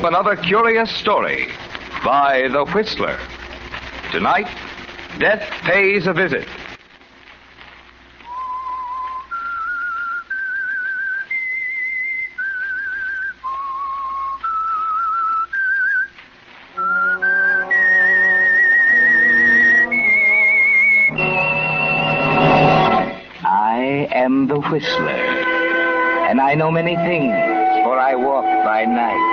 another curious story by The Whistler. Tonight, Death Pays a Visit. I am the Whistler, and I know many things, for I walk by night.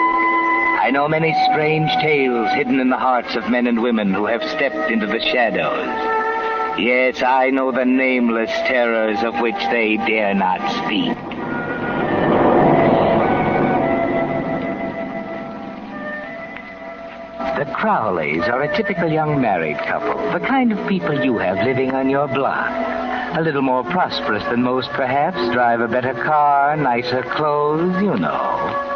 I know many strange tales hidden in the hearts of men and women who have stepped into the shadows. Yes, I know the nameless terrors of which they dare not speak. The Crowleys are a typical young married couple, the kind of people you have living on your block. A little more prosperous than most, perhaps, drive a better car, nicer clothes, you know.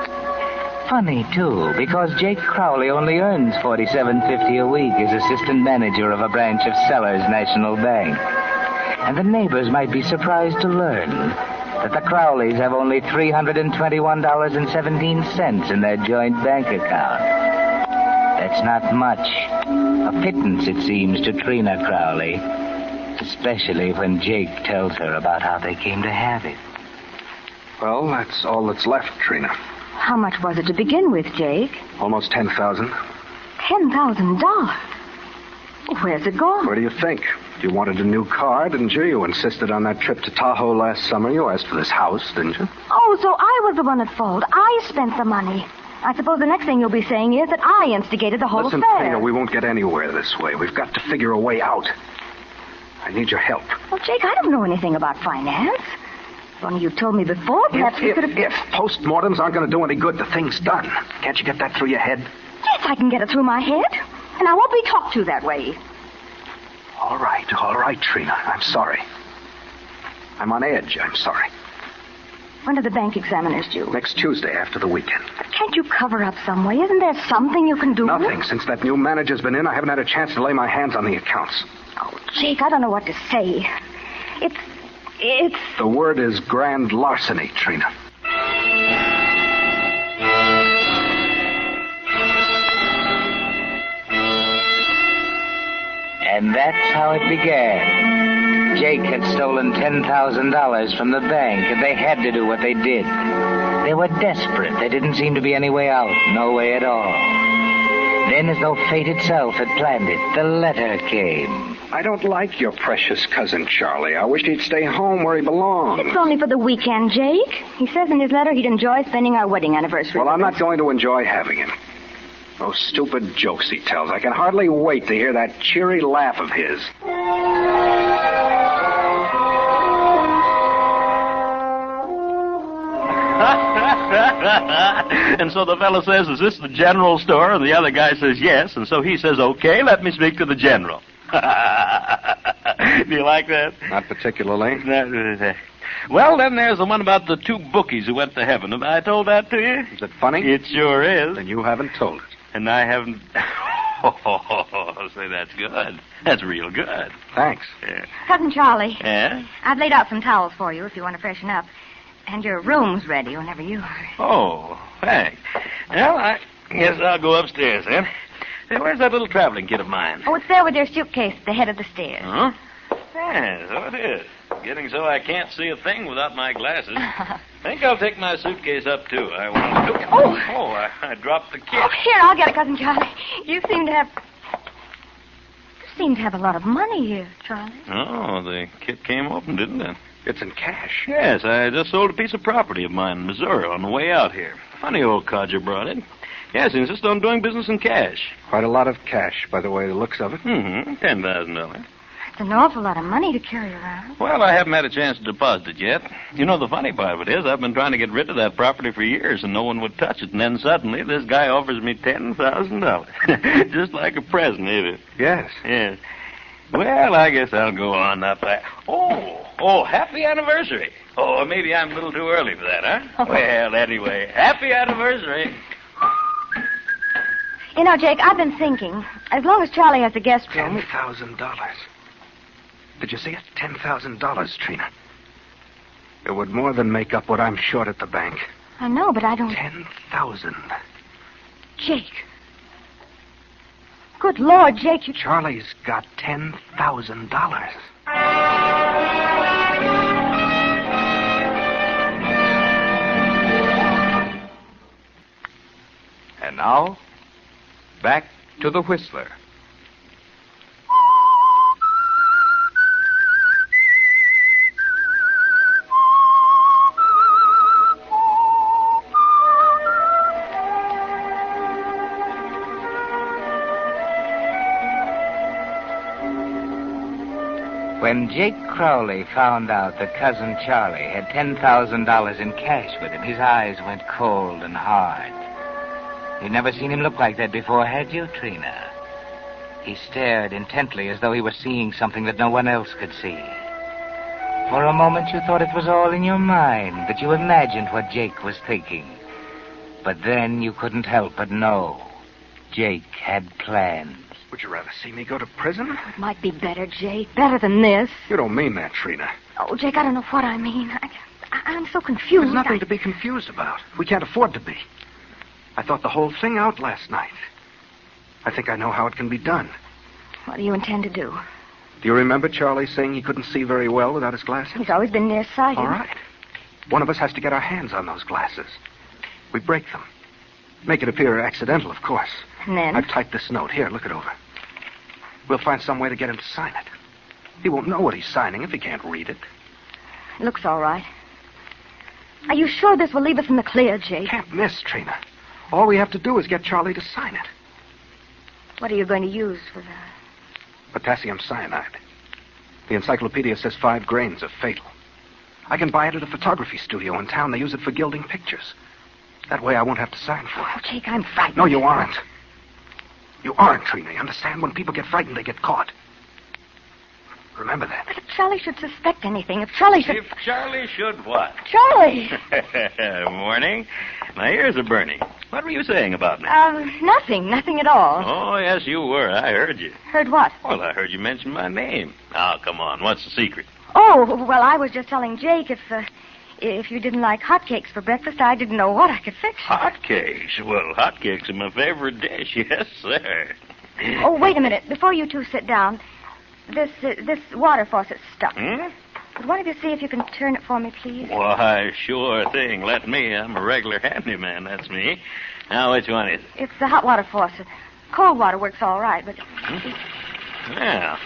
Funny, too, because Jake Crowley only earns $47.50 a week as assistant manager of a branch of Sellers National Bank. And the neighbors might be surprised to learn that the Crowleys have only $321.17 in their joint bank account. That's not much. A pittance, it seems, to Trina Crowley, especially when Jake tells her about how they came to have it. Well, that's all that's left, Trina. How much was it to begin with, Jake? Almost $10,000. $10,000? Where's it gone? Where do you think? You wanted a new car, didn't you? You insisted on that trip to Tahoe last summer. You asked for this house, didn't you? Oh, so I was the one at fault. I spent the money. I suppose the next thing you'll be saying is that I instigated the whole Listen, affair. Trina, we won't get anywhere this way. We've got to figure a way out. I need your help. Well, Jake, I don't know anything about finance. If only you told me before, perhaps we could have... If postmortems aren't going to do any good, the thing's done. Can't you get that through your head? Yes, I can get it through my head. And I won't be talked to that way. All right, Trina. I'm sorry. I'm on edge. I'm sorry. When do the bank examiners due? Next Tuesday after the weekend. But can't you cover up some way? Isn't there something you can do? Nothing. Since that new manager's been in, I haven't had a chance to lay my hands on the accounts. Oh, Jake, I don't know what to say. It's... The word is grand larceny, Trina. And that's how it began. Jake had stolen $10,000 from the bank, and they had to do what they did. They were desperate. There didn't seem to be any way out. No way at all. Then, as though fate itself had planned it, the letter came. I don't like your precious cousin, Charlie. I wish he'd stay home where he belongs. It's only for the weekend, Jake. He says in his letter he'd enjoy spending our wedding anniversary. Well, I'm not going to enjoy having him. Those stupid jokes he tells. I can hardly wait to hear that cheery laugh of his. And so the fellow says, is this the general store? And the other guy says, yes. And so he says, okay, let me speak to the general. Do you like that? Not particularly. Well, then there's the one about the two bookies who went to heaven. Have I told that to you? Is it funny? It sure is. Then you haven't told it. And I haven't... Oh, say, that's good. That's real good. Thanks. Yeah. Cousin Charlie. Yeah? I've laid out some towels for you if you want to freshen up. And your room's ready whenever you are. Oh, thanks. Well, I guess I'll go upstairs, then. Hey, where's that little traveling kit of mine? Oh, it's there with your suitcase at the head of the stairs. Huh? Yeah, so it is. Getting so I can't see a thing without my glasses. I think I'll take my suitcase up, too. I want to... I dropped the kit. Oh, here, I'll get it, Cousin Charlie. You seem to have a lot of money here, Charlie. Oh, the kit came open, didn't it? It's in cash. Yes, I just sold a piece of property of mine in Missouri on the way out here. Funny old codger brought it. Yes, he insists on doing business in cash. Quite a lot of cash, by the way, the looks of it. Mm-hmm. $10,000. It's an awful lot of money to carry around. Well, I haven't had a chance to deposit it yet. You know, the funny part of it is I've been trying to get rid of that property for years, and no one would touch it. And then suddenly this guy offers me $10,000. Just like a present, ain't it? Yes. Yes. Well, I guess I'll go on up. Oh, happy anniversary. Oh, maybe I'm a little too early for that, huh? Well, anyway, happy anniversary. You know, Jake, I've been thinking, as long as Charlie has the guest room... $10,000. Did you see it? $10,000, Trina. It would more than make up what I'm short at the bank. I know, but I don't... 10,000. Jake. Good Lord, Jake, you... Charlie's got $10,000. And now, back to the Whistler. When Jake Crowley found out that Cousin Charlie had $10,000 in cash with him, his eyes went cold and hard. You'd never seen him look like that before, had you, Trina? He stared intently as though he were seeing something that no one else could see. For a moment you thought it was all in your mind, that you imagined what Jake was thinking. But then you couldn't help but know. Jake had plans. Would you rather see me go to prison? It might be better, Jake. Better than this. You don't mean that, Trina. Oh, Jake, I don't know what I mean. I'm so confused. There's nothing to be confused about. We can't afford to be. I thought the whole thing out last night. I think I know how it can be done. What do you intend to do? Do you remember Charlie saying he couldn't see very well without his glasses? He's always been nearsighted. All right. One of us has to get our hands on those glasses. We break them. Make it appear accidental, of course. And then? I've typed this note. Here, look it over. We'll find some way to get him to sign it. He won't know what he's signing if he can't read it. It looks all right. Are you sure this will leave us in the clear, Jake? Can't miss, Trina. All we have to do is get Charlie to sign it. What are you going to use for that? Potassium cyanide. The encyclopedia says 5 grains are fatal. I can buy it at a photography studio in town. They use it for gilding pictures. That way I won't have to sign for Oh, it. Jake, I'm frightened. No, you aren't. You aren't, Trina. You understand? When people get frightened, they get caught. Remember that. But if Charlie should suspect anything, if Charlie should... If Charlie should what? Charlie! Morning. My ears are burning. What were you saying about me? Nothing at all. Oh, yes, you were. I heard you. Heard what? Well, I heard you mention my name. Now, come on. What's the secret? Oh, well, I was just telling Jake if you didn't like hotcakes for breakfast, I didn't know what I could fix. Hotcakes? Well, hotcakes are my favorite dish. Yes, sir. Oh, wait a minute. Before you two sit down, this water faucet's stuck. Would one of you see if you can turn it for me, please? Why, sure thing. Let me. I'm a regular handyman. That's me. Now, which one is it? It's the hot water faucet. Cold water works all right, but... Yeah.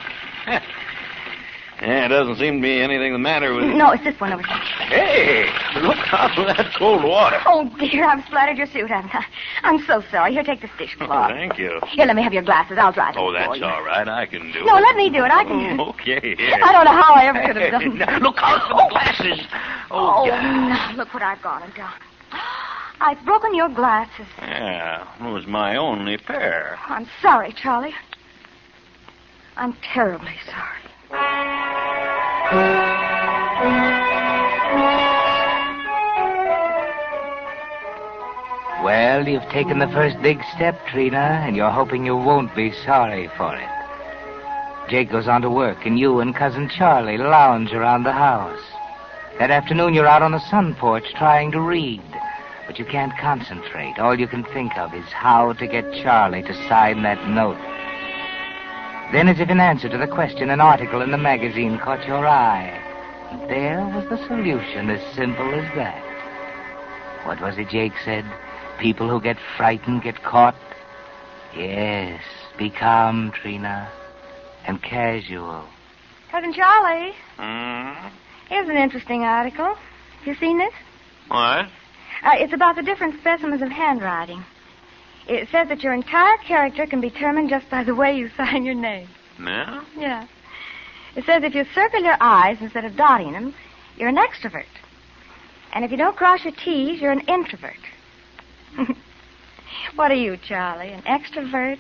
Yeah, it doesn't seem to be anything the matter with it. No, it's this one over here. Hey, look out for that cold water. Oh, dear, I've splattered your suit, haven't I? I'm so sorry. Here, take this dishcloth. Thank you. Here, let me have your glasses. I'll dry them Oh, for that's you. all right. I can do it. No, let me do it. I can... Okay, here. I don't know how I ever could have done that. Look out for the glasses. Oh, yeah. now, look what I've gone and done. I've broken your glasses. Yeah, it was my only pair. I'm sorry, Charlie. I'm terribly sorry. Well, you've taken the first big step, Trina, and you're hoping you won't be sorry for it. Jake goes on to work, and you and Cousin Charlie lounge around the house. That afternoon, you're out on the sun porch trying to read, but you can't concentrate. All you can think of is how to get Charlie to sign that note. Then, as if in answer to the question, an article in the magazine caught your eye. And there was the solution, as simple as that. What was it Jake said? People who get frightened get caught? Yes, be calm, Trina, and casual. Cousin Charlie, Hmm? here's an interesting article. Have you seen this? What? It's about the different specimens of handwriting. It says that your entire character can be determined just by the way you sign your name. Yeah? Yeah. It says if you circle your I's instead of dotting them, you're an extrovert. And if you don't cross your T's, you're an introvert. What are you, Charlie, an extrovert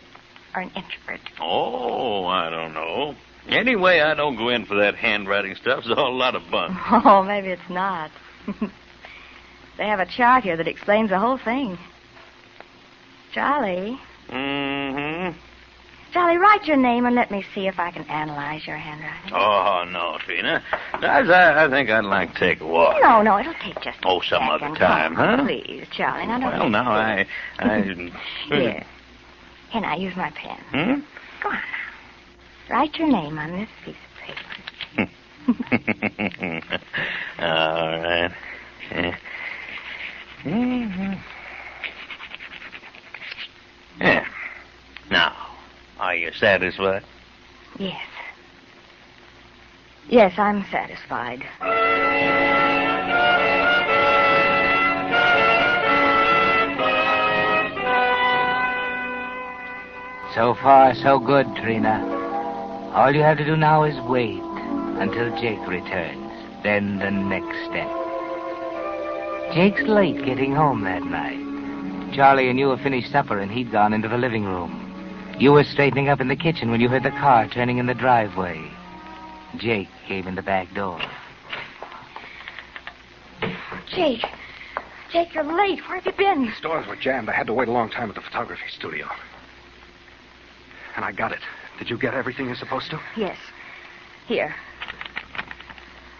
or an introvert? Oh, I don't know. Anyway, I don't go in for that handwriting stuff. It's a whole lot of fun. Oh, maybe it's not. They have a chart here that explains the whole thing. Charlie, Mm-hmm. Charlie, write your name and let me see if I can analyze your handwriting. Oh, no, Trina. I think I'd like to take a walk. No, it'll take just a some second. other time, Come on, huh? Please, Charlie. Now, don't Well, be now, silly. Here. Here, now, use my pen. Hmm? Go on now. Write your name on this piece of paper. All right. Yeah. Now, are you satisfied? Yes. Yes, I'm satisfied. So far, so good, Trina. All you have to do now is wait until Jake returns. Then the next step. Jake's late getting home that night. Charlie and you have finished supper, and he'd gone into the living room. You were straightening up in the kitchen when you heard the car turning in the driveway. Jake came in the back door. Jake, you're late. Where have you been? These doors were jammed. I had to wait a long time at the photography studio. And I got it. Did you get everything you're supposed to? Yes. Here.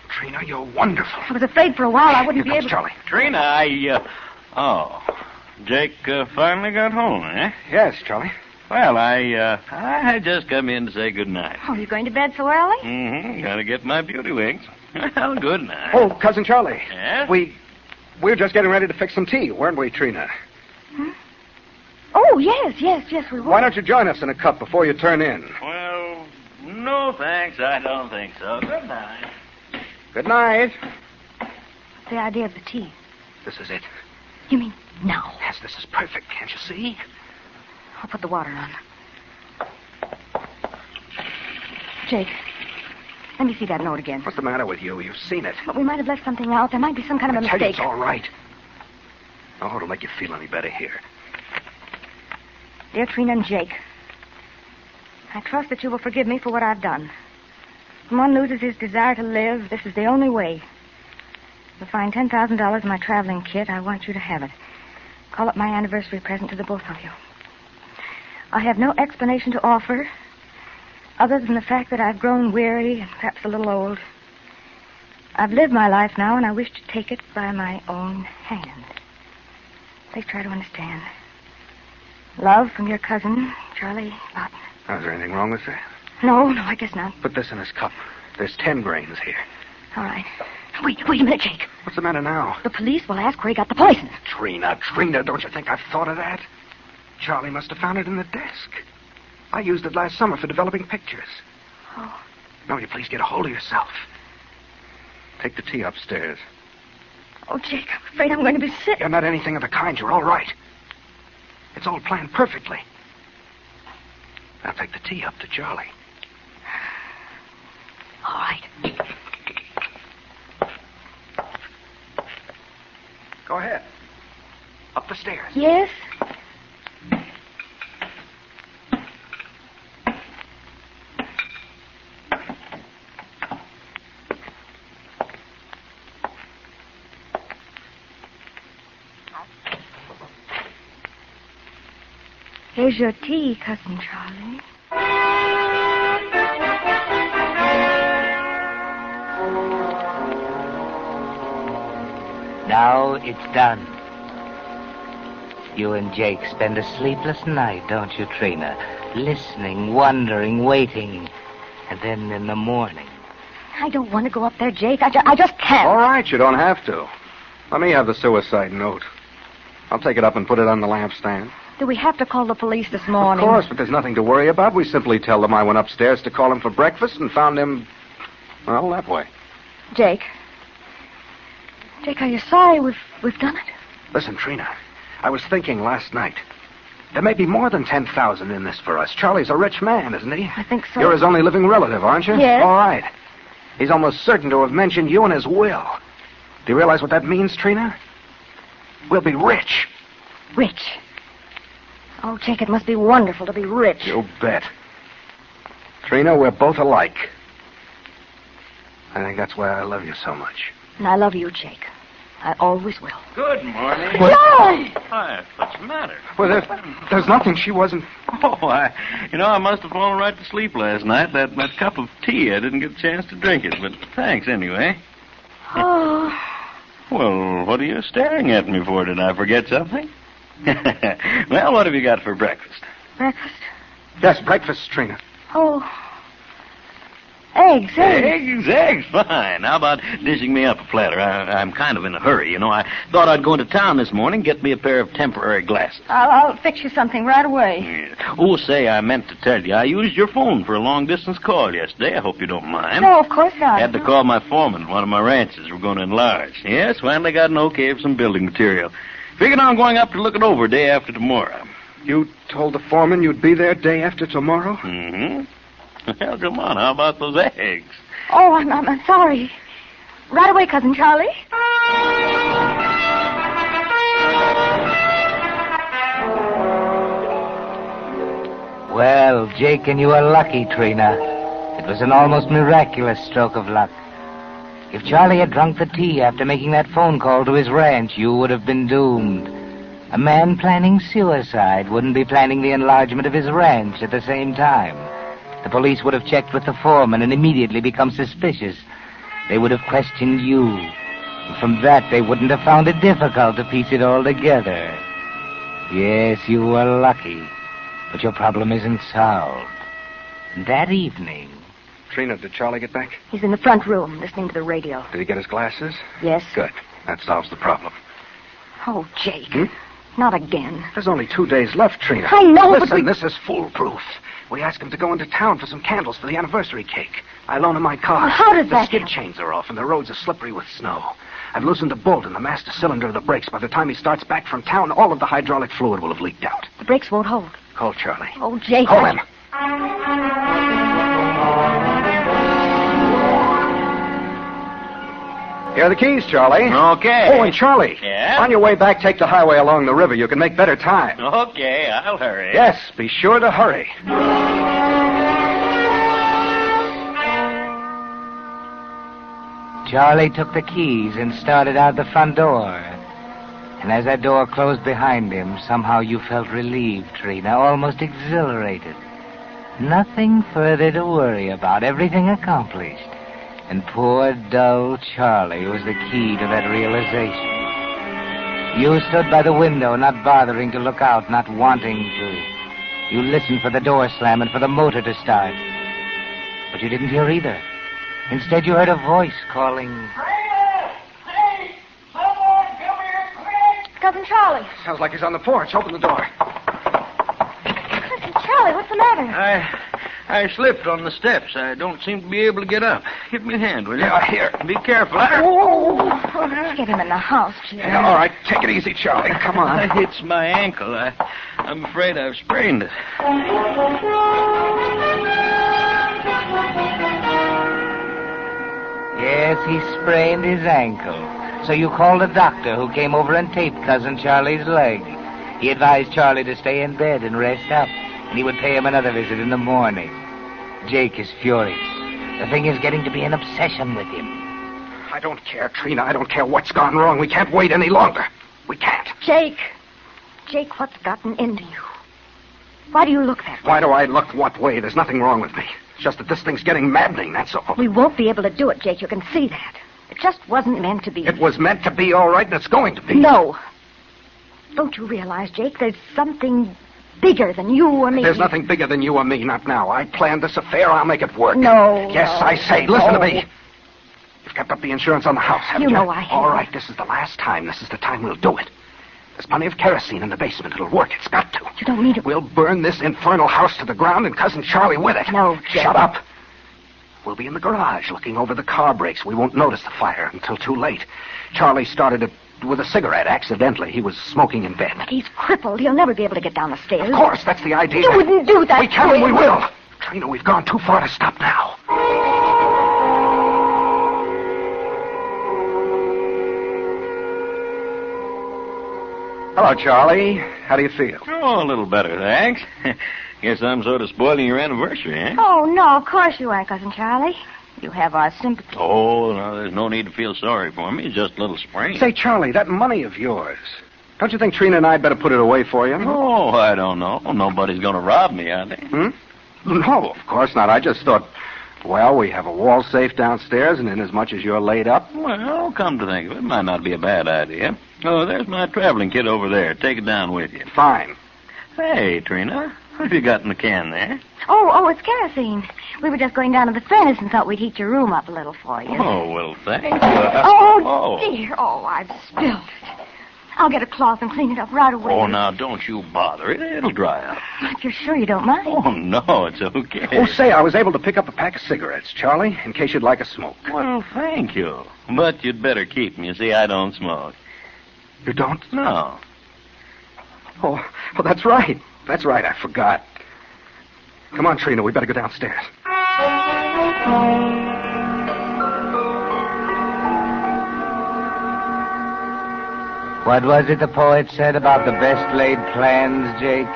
Trina, you're wonderful. I was afraid for a while I wouldn't Here be comes able to... Charlie. Trina, Jake finally got home, eh? Yes, Charlie. Well, I just come in to say good night. Oh, you going to bed so early? Mm-hmm. Gotta get my beauty wings. Well, good night. Oh, Cousin Charlie. Yes? We were just getting ready to fix some tea, weren't we, Trina? Huh? Oh, yes, we were. Why don't you join us in a cup before you turn in? Well, no thanks. I don't think so. Good night. Good night. What's the idea of the tea? This is it. You mean now? Yes, this is perfect. Can't you see? I'll put the water on. Jake, let me see that note again. What's the matter with you? You've seen it. But we might have left something out. There might be some kind of a I tell you, mistake. it's all right. Oh, it'll make you feel any better here. Dear Trina and Jake, I trust that you will forgive me for what I've done. When one loses his desire to live, this is the only way. You'll find $10,000 in my traveling kit. I want you to have it. Call it my anniversary present to the both of you. I have no explanation to offer, other than the fact that I've grown weary and perhaps a little old. I've lived my life now, and I wish to take it by my own hand. Please try to understand. Love from your cousin, Charlie Lawton. Is there anything wrong with that? No, I guess not. Put this in this cup. There's 10 grains here. All right. Wait a minute, Jake. What's the matter now? The police will ask where he got the poison. Trina, don't you think I've thought of that? Charlie must have found it in the desk. I used it last summer for developing pictures. Oh. Now, will you please get a hold of yourself? Take the tea upstairs. Oh, Jake, I'm afraid I'm going to be sick. You're not anything of the kind. You're all right. It's all planned perfectly. Now take the tea up to Charlie. All right. Go ahead. Up the stairs. Yes? Here's your tea, Cousin Charlie. Now it's done. You and Jake spend a sleepless night, don't you, Trina? Listening, wondering, waiting. And then in the morning... I don't want to go up there, Jake. I just can't. All right, you don't have to. Let me have the suicide note. I'll take it up and put it on the lampstand. Do we have to call the police this morning? Of course, but there's nothing to worry about. We simply tell them I went upstairs to call him for breakfast and found him, well, that way. Jake, are you sorry we've done it? Listen, Trina, I was thinking last night. There may be more than 10,000 in this for us. Charlie's a rich man, isn't he? I think so. You're his only living relative, aren't you? Yes. All right. He's almost certain to have mentioned you in his will. Do you realize what that means, Trina? We'll be rich. Rich? Oh, Jake, it must be wonderful to be rich. You bet. Trina, we're both alike. I think that's why I love you so much. And I love you, Jake. I always will. Good morning. George! Hi, what's the matter? Well, there's nothing. She wasn't... Oh, I must have fallen right to sleep last night. That cup of tea, I didn't get a chance to drink it, but thanks anyway. Oh. Well, what are you staring at me for? Did I forget something? Well, what have you got for breakfast? Breakfast? Yes, breakfast, Trina. Oh. Eggs. Eggs, fine. How about dishing me up a platter? I'm kind of in a hurry, you know. I thought I'd go into town this morning, get me a pair of temporary glasses. I'll fix you something right away. Yeah. Oh, say, I meant to tell you, I used your phone for a long-distance call yesterday. I hope you don't mind. No, of course not. I had to call my foreman at one of my ranches. We're going to enlarge. Yes, finally got an okay for some building material. Figured I'm going up to look it over day after tomorrow. You told the foreman you'd be there day after tomorrow? Mm-hmm. Well, come on. How about those eggs? Oh, I'm sorry. Right away, Cousin Charlie. Well, Jake and you are lucky, Trina. It was an almost miraculous stroke of luck. If Charlie had drunk the tea after making that phone call to his ranch, you would have been doomed. A man planning suicide wouldn't be planning the enlargement of his ranch at the same time. The police would have checked with the foreman and immediately become suspicious. They would have questioned you. And from that, they wouldn't have found it difficult to piece it all together. Yes, you were lucky. But your problem isn't solved. That evening... Trina, did Charlie get back? He's in the front room, listening to the radio. Did he get his glasses? Yes. Good. That solves the problem. Oh, Jake. Not again. There's only 2 days left, Trina. I know, but Listen, this is foolproof. We asked him to go into town for some candles for the anniversary cake. I loan him my car. Well, how does the that skid help? chains are off, and the roads are slippery with snow. I've loosened a bolt in the master cylinder of the brakes. By the time he starts back from town, all of the hydraulic fluid will have leaked out. The brakes won't hold. Call Charlie. Oh, Jake. Call him. Here are the keys, Charlie. Okay. Oh, and Charlie. Yeah? On your way back, take the highway along the river. You can make better time. Okay, I'll hurry. Yes, be sure to hurry. Charlie took the keys and started out the front door. And as that door closed behind him, somehow you felt relieved, Trina, almost exhilarated. Nothing further to worry about, everything accomplished. And poor, dull Charlie was the key to that realization. You stood by the window, not bothering to look out, not wanting to. You listened for the door slam and for the motor to start. But you didn't hear either. Instead, you heard a voice calling... Hey! Someone come here quick! Cousin Charlie. Sounds like he's on the porch. Open the door. Cousin Charlie, what's the matter? I slipped on the steps. I don't seem to be able to get up. Give me a hand, will you? Yeah, here. Be careful. Get him in the house, Jake. Yeah, all right, take it easy, Charlie. Come on. It's my ankle. I'm afraid I've sprained it. Yes, he sprained his ankle. So you called a doctor who came over and taped Cousin Charlie's leg. He advised Charlie to stay in bed and rest up, and he would pay him another visit in the morning. Jake is furious. The thing is getting to be an obsession with him. I don't care, Trina. I don't care what's gone wrong. We can't wait any longer. We can't. Jake, what's gotten into you? Why do you look that way? Why do I look what way? There's nothing wrong with me. It's just that this thing's getting maddening, that's all. We won't be able to do it, Jake. You can see that. It just wasn't meant to be. It was meant to be all right, and it's going to be. No. Don't you realize, Jake, there's something bigger than you or me? There's nothing bigger than you or me, not now. I planned this affair. I'll make it work. No. Yes, no, I say. Listen to no. me. You've kept up the insurance on the house, haven't You you? know I have. All right, this is the last time. This is the time we'll do it. There's plenty of kerosene in the basement. It'll work. It's got to. You don't need it. We'll burn this infernal house to the ground and Cousin Charlie with it. No, Jake. Shut up. We'll be in the garage looking over the car brakes. We won't notice the fire until too late. Charlie started it with a cigarette accidentally. He was smoking in bed. But he's crippled. He'll never be able to get down the stairs. Of course, that's the idea. You wouldn't do that. We can to and we him. will. Trina, we've gone too far to stop now. Hello, Charlie. How do you feel? Oh, a little better, thanks. Guess I'm sort of spoiling your anniversary, eh? Oh, no, of course you are, Cousin Charlie. You have our sympathy. Oh, no, there's no need to feel sorry for me. It's just a little sprain. Say, Charlie, that money of yours. Don't you think Trina and I'd better put it away for you? Oh, I don't know. Nobody's going to rob me, are they? No, of course not. I just thought, well, we have a wall safe downstairs, and inasmuch as you're laid up... Well, come to think of it, might not be a bad idea. Oh, there's my traveling kit over there. Take it down with you. Fine. Hey, Trina, what have you got in the can there? Oh, it's kerosene. We were just going down to the furnace and thought we'd heat your room up a little for you. Oh, well, thanks. Dear. Oh, I've spilled it. I'll get a cloth and clean it up right away. Oh, now, don't you bother it. It'll dry up. If you're sure you don't mind. Oh, no, it's okay. Oh, say, I was able to pick up a pack of cigarettes, Charlie, in case you'd like a smoke. Well, thank you. But you'd better keep them. You see, I don't smoke. You don't? No. Oh, well, that's right. That's right, I forgot. Come on, Trina, we better go downstairs. What was it the poet said about the best laid plans, Jake?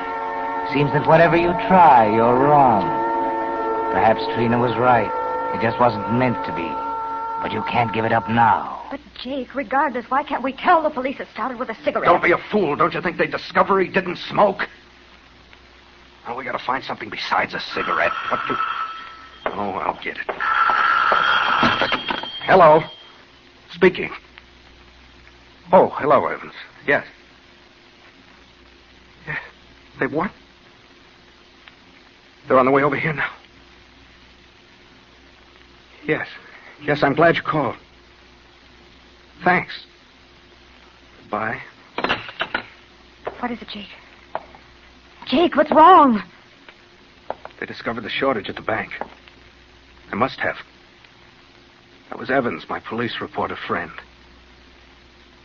Seems that whatever you try, you're wrong. Perhaps Trina was right. It just wasn't meant to be. But you can't give it up now. But, Jake, regardless, why can't we tell the police it started with a cigarette? Don't be a fool. Don't you think they'd discover he didn't smoke? Well, we gotta find something besides a cigarette. What can... Oh, I'll get it. Hello. Speaking. Oh, hello, Evans. Yes. Yes. They've what? They're on the way over here now. Yes. Yes, I'm glad you called. Thanks. Goodbye. What is it, Jake? Jake, what's wrong? They discovered the shortage at the bank. They must have. That was Evans, my police reporter friend.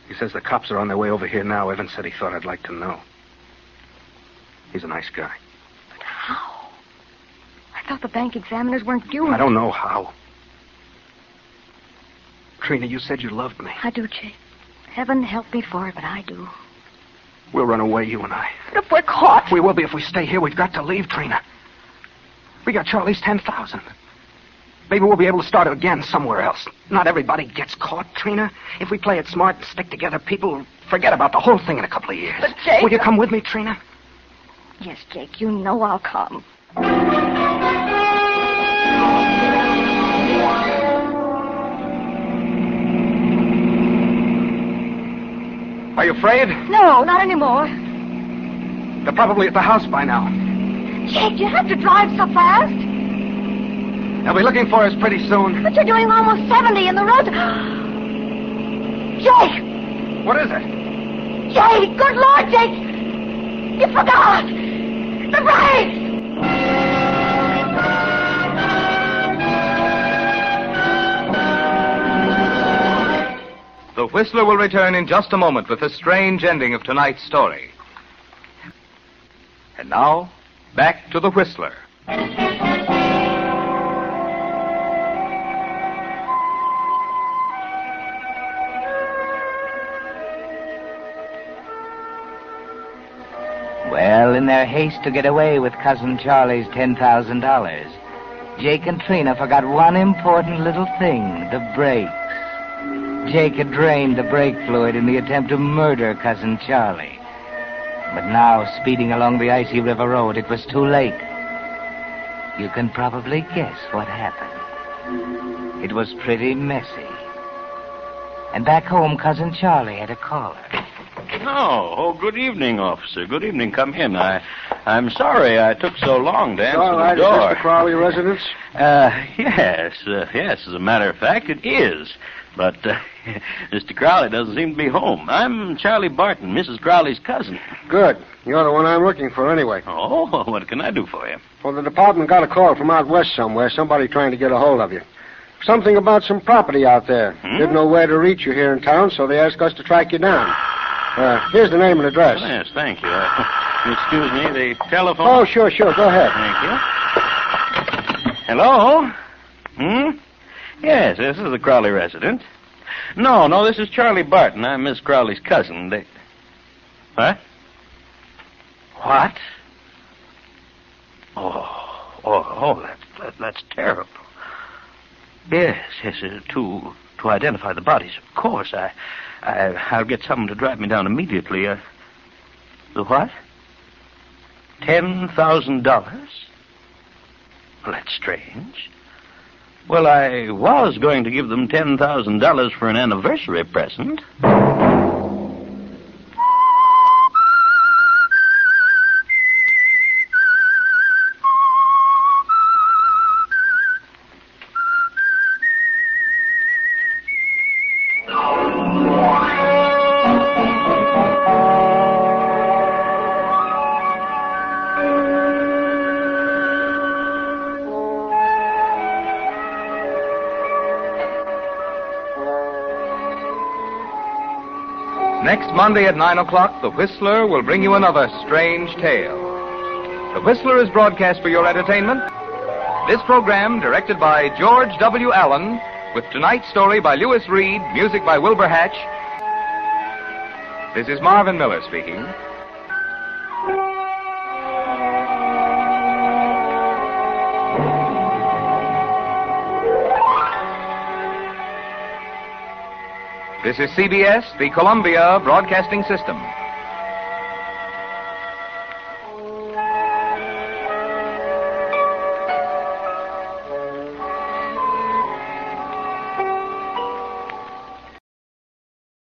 He says the cops are on their way over here now. Evans said he thought I'd like to know. He's a nice guy. But how? I thought the bank examiners weren't due. I don't know how. Trina, you said you loved me. I do, Jake. Heaven help me for it, but I do. We'll run away, you and I. But if we're caught... We will be if we stay here. We've got to leave, Trina. We got Charlie's 10,000. Maybe we'll be able to start it again somewhere else. Not everybody gets caught, Trina. If we play it smart and stick together, people will forget about the whole thing in a couple of years. But, Jake... Will you come with me, Trina? Yes, Jake, you know I'll come. Are you afraid? No, not anymore. They're probably at the house by now. Jake, you have to drive so fast. They'll be looking for us pretty soon. But you're doing almost 70 in the road. Jake! What is it? Jake! Good Lord, Jake! You forgot! The brakes! The Whistler will return in just a moment with the strange ending of tonight's story. And now, back to the Whistler. Well, in their haste to get away with Cousin Charlie's $10,000, Jake and Trina forgot one important little thing, the brakes. Jake had drained the brake fluid in the attempt to murder Cousin Charlie. But now, speeding along the icy river road, it was too late. You can probably guess what happened. It was pretty messy. And back home, Cousin Charlie had a caller. Oh, good evening, officer. Good evening. Come in. I'm sorry I took so long to answer the door. Is this the Crowley residence? Yes. As a matter of fact, it is. But Mr. Crowley doesn't seem to be home. I'm Charlie Barton, Mrs. Crowley's cousin. Good. You're the one I'm looking for anyway. Oh, what can I do for you? Well, the department got a call from out west somewhere, somebody trying to get a hold of you. Something about some property out there. Didn't know where to reach you here in town, so they asked us to track you down. Here's the name and address. Yes, thank you. Excuse me, the telephone... Oh, sure. Go ahead. Thank you. Hello? Yes, this is the Crowley residence. No, this is Charlie Barton. I'm Miss Crowley's cousin. What? What? Oh, that's terrible. Yes, to identify the bodies, of course. I'll get someone to drive me down immediately. The what? $10,000? Well, that's strange. Well, I was going to give them $10,000 for an anniversary present. Next Monday at 9 o'clock, The Whistler will bring you another strange tale. The Whistler is broadcast for your entertainment. This program, directed by George W. Allen, with tonight's story by Lewis Reed, music by Wilbur Hatch. This is Marvin Miller speaking. This is CBS, the Columbia Broadcasting System.